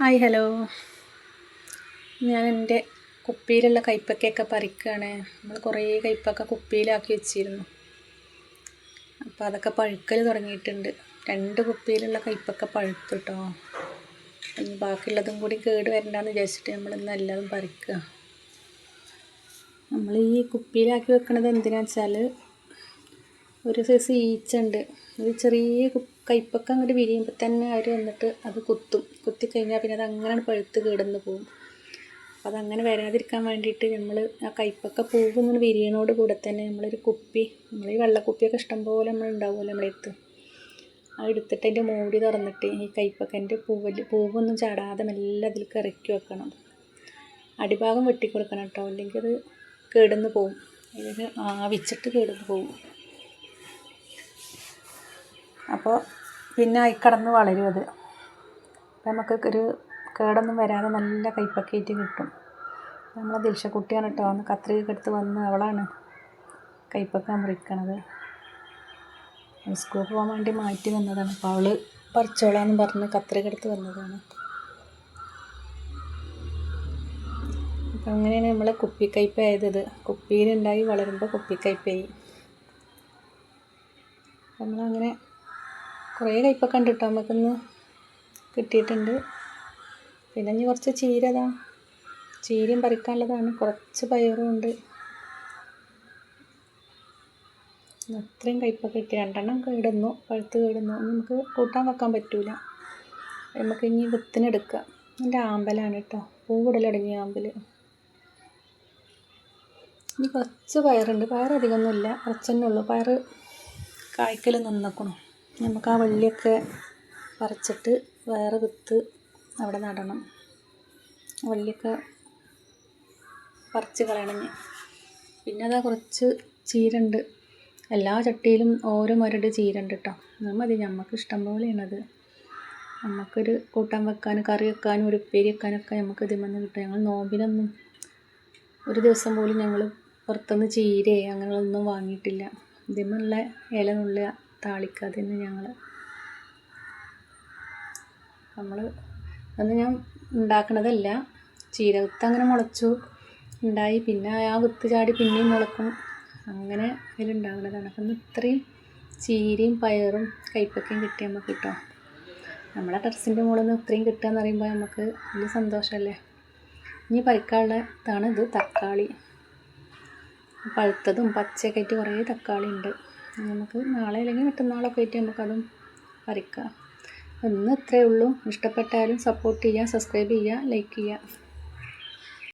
Hi hello. ഞാൻ എൻ്റെ കുപ്പിയിലുള്ള കയ്പ്പക്കയൊക്കെ പറിക്കുകയാണ്. നമ്മൾ കുറേ കയ്പ്പക്ക കുപ്പിയിലാക്കി വെച്ചിരുന്നു. അപ്പോൾ അതൊക്കെ പഴുക്കൽ തുടങ്ങിയിട്ടുണ്ട്. 2 കുപ്പിയിലുള്ള കയ്പ്പക്ക പഴുത്തു കേട്ടോ. ഇനി ബാക്കിയുള്ളതും കൂടി കേട് വരണ്ടെന്ന് വിചാരിച്ചിട്ട് നമ്മളിന്ന് എല്ലാതും പറിക്കുക. നമ്മൾ ഈ കുപ്പിയിലാക്കി വെക്കണത് എന്തിനാണെന്ന് വെച്ചാൽ ഒരു സൈസ് ഈച്ചുണ്ട്. ഒരു ചെറിയ കയ്പ്പക്ക അങ്ങോട്ട് വിരിയുമ്പോൾ തന്നെ അവർ വന്നിട്ട് അത് കുത്തിക്കഴിഞ്ഞാൽ പിന്നെ അത് അങ്ങനെ പഴുത്ത് കേടന്ന് പോകും. അപ്പോൾ അതങ്ങനെ വരാതിരിക്കാൻ വേണ്ടിയിട്ട് നമ്മൾ ആ കയ്പ്പക്ക പൂവിങ്ങനെ വിരിയണോട് കൂടെ തന്നെ നമ്മളൊരു കുപ്പി, നമ്മൾ ഈ വെള്ളക്കുപ്പിയൊക്കെ ഇഷ്ടംപോലെ നമ്മൾ ഉണ്ടാവുമല്ലോ നമ്മളെടുത്ത്, അത് എടുത്തിട്ട് അതിൻ്റെ മൂടി തുറന്നിട്ട് ഈ കയ്പ്പക്കൻ്റെ പൂവൊന്നും ചാടാതെ മെല്ലെ അതിൽ ഇറക്കി വെക്കണം. അടിഭാഗം വെട്ടിക്കൊടുക്കണം കേട്ടോ, അല്ലെങ്കിൽ അത് കേടന്ന് പോകും. ഇതിന് ആവിച്ചിട്ട് കേടന്ന് പോകും. അപ്പോൾ പിന്നെ അതിൽ കിടന്ന് വളരും അത്. അപ്പോൾ നമുക്ക് ഒരു കേടൊന്നും വരാതെ നല്ല കയ്പ്പക്കയായിട്ട് കിട്ടും. നമ്മളെ ദിൽഷക്കുട്ടിയാണ് കേട്ടോ, അന്ന് കത്രിക എടുത്ത് വന്ന് അവളാണ് കയ്പ്പക്ക മുറിക്കണത്. സ്കൂളിൽ പോകാൻ വേണ്ടി മാറ്റി വന്നതാണ്. അപ്പോൾ അവൾ പറിച്ചോളാന്ന് പറഞ്ഞ് കത്രിക എടുത്ത് വന്നതാണ്. അപ്പം അങ്ങനെയാണ് നമ്മളെ കുപ്പിക്കയ്പ്പായത്. കുപ്പിയിലുണ്ടായി വളരുമ്പോൾ കുപ്പിക്കയ്പ്പായി. നമ്മളങ്ങനെ കുറേ കയ്പ്പൊക്കെ ഉണ്ട് കേട്ടോ, നമുക്കിന്ന് കിട്ടിയിട്ടുണ്ട്. പിന്നെ ഇനി കുറച്ച് ചീരയും പറിക്കാനുള്ളതാണ്. കുറച്ച് പയറും ഉണ്ട്. അത്രയും കയ്പ്പൊക്കെ കിട്ടി. 2 എണ്ണം കേടുന്നു, പഴുത്ത് കേടുന്നു. നമുക്ക് കൂട്ടാൻ വെക്കാൻ പറ്റൂല. നമുക്ക് ഇനി വിത്തിനെടുക്കാം. എൻ്റെ ആമ്പലാണ് കേട്ടോ, പൂവിടൽ തുടങ്ങിയ ആമ്പൽ. ഇനി കുറച്ച് പയറുണ്ട്. പയർ അധികമൊന്നുമില്ല, കുറച്ച് തന്നെ ഉള്ളൂ. പയർ കായ്ക്കൽ നിന്നേക്കണം. നമുക്ക് ആ വള്ളിയൊക്കെ പറിച്ചിട്ട് വേറെ വിത്ത് അവിടെ നടണം. വള്ളിയൊക്കെ പറിച്ച് കളയണം. പിന്നെ അതാ കുറച്ച് ചീരണ്ട്. എല്ലാ ചട്ടിയിലും ഓരോ മരട് ചീരണ്ട് കേട്ടോ. അത് മതി, നമുക്ക് ഇഷ്ടം പോലെയാണത്. നമുക്കൊരു കൂട്ടാൻ വെക്കാനും കറി വെക്കാനും ഒരു ഉപ്പേരി വെക്കാനൊക്കെ നമുക്ക് ഇതിൽ കിട്ടും. ഞങ്ങൾ നോമ്പിനൊന്നും ഒരു ദിവസം പോലും ഞങ്ങൾ പുറത്തുനിന്ന് ചീരയെ അങ്ങനെയൊന്നും വാങ്ങിയിട്ടില്ല. ഇതിന്നുള്ള ഇല നുള്ള താളിക്കുക തന്നെ നമ്മൾ അന്ന് ഞാൻ ഉണ്ടാക്കണതല്ല. ചീര വിത്ത് അങ്ങനെ മുളച്ചു ഉണ്ടായി, പിന്നെ ആ വിത്ത് ചാടി പിന്നെയും മുളക്കും, അങ്ങനെ അതിലുണ്ടാകുന്നതാണ്. അപ്പം ഇത്രയും ചീരയും പയറും കയ്പ്പക്കയും കിട്ടി നമുക്ക് കിട്ടും. നമ്മളെ ടെറസിൻ്റെ മുകളിൽ നിന്ന് ഇത്രയും കിട്ടുക എന്ന് പറയുമ്പോൾ നമുക്ക് വലിയ സന്തോഷമല്ലേ. ഇനി പറിക്കാനുള്ള ഇതാണ് ഇത്. തക്കാളി പഴുത്തതും പച്ചയൊക്കെ ആയിട്ട് കുറേ തക്കാളി ഉണ്ട്. നമുക്ക് നാളെ അല്ലെങ്കിൽ മറ്റന്നാളൊക്കെ ആയിട്ട് നമുക്കതും പറിക്കാം. ഇന്ന് ഇത്രയേ ഉള്ളൂ. ഇഷ്ടപ്പെട്ടാലും സപ്പോർട്ട് ചെയ്യുക, സബ്സ്ക്രൈബ് ചെയ്യുക, ലൈക്ക് ചെയ്യുക.